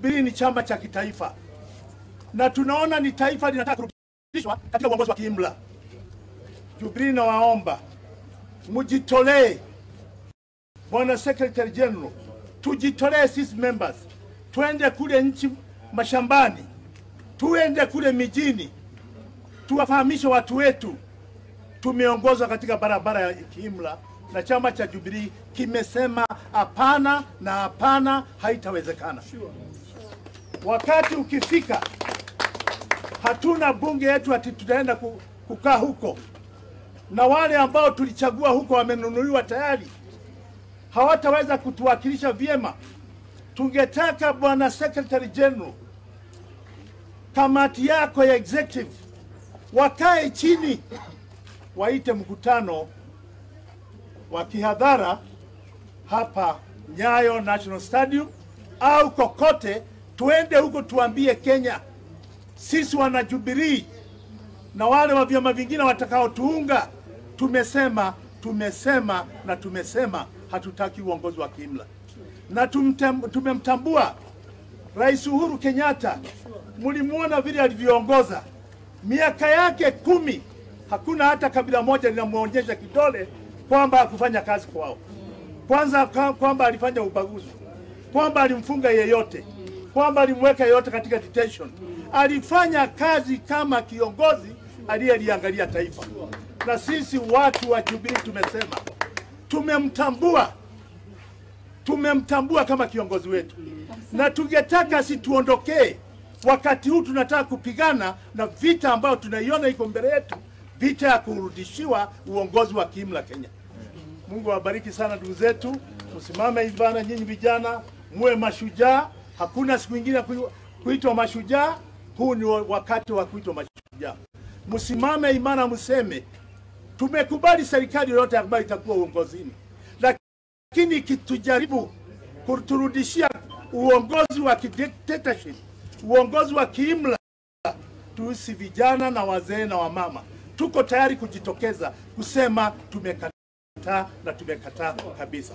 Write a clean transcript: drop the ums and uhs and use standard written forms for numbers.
Jubilee ni chama cha kitaifa na tunaona ni taifa linataka kurudishwa katika uongozi wa kiimla. Jubilee na waomba mujitolee, Bwana Secretary General, tujitolee sisi members, tuende kule nchi mashambani, tuende kule mijini, tuwafahamishe watu wetu tumeongozwa katika barabara ya kiimla, na chama cha Jubilee kimesema hapana na hapana, haitawezekana. Wakati ukifika, hatuna bunge yetu ati tutaenda kukaa huko, na wale ambao tulichagua huko wamenunuliwa tayari, hawataweza kutuwakilisha vyema. Tungetaka Bwana Secretary General, kamati yako ya executive wakae chini, waite mkutano wa kihadhara hapa Nyayo National Stadium au kokote, tuende huko tuambie Kenya, sisi wana Jubilee na wale wa vyama vingine watakao tuunga, tumesema hatutaki uongozi wa kiimla. Na tumemtambua Rais Uhuru Kenyatta, mlimuona vile alivyoongoza miaka yake 10, hakuna hata kabila moja linamuonyesha kidole kwamba hakufanya kazi kwao. Kwanza kwamba alifanya ubaguzi, kwamba alimfunga yeyote, kwamba alimweka yeyote katika detention. Alifanya kazi kama kiongozi aliyeliangalia taifa. Na sisi watu wa Jubilee tumesema tumemtambua kama kiongozi wetu, na tungetaka situondokee wakati huu. Tunataka kupigana na vita ambayo tunaiona iko mbele yetu, vita ya kurudishiwa uongozi wa kiimla Kenya. Mungu awabariki sana ndugu zetu, msimame ibana, nyinyi vijana muwe mashujaa. Hakuna siku nyingine kuitwa mashujaa, huu ni wakati wa kuitwa mashujaa. Msimame imara, mseme tumekubali serikali yote ambayo itakuwa uongozini, lakini kitujaribu kuturudishia uongozi wa dictatorship, uongozi wa kiimla, tusi vijana na wazee na wamama tuko tayari kujitokeza kusema tumekataa na tumekataa kabisa.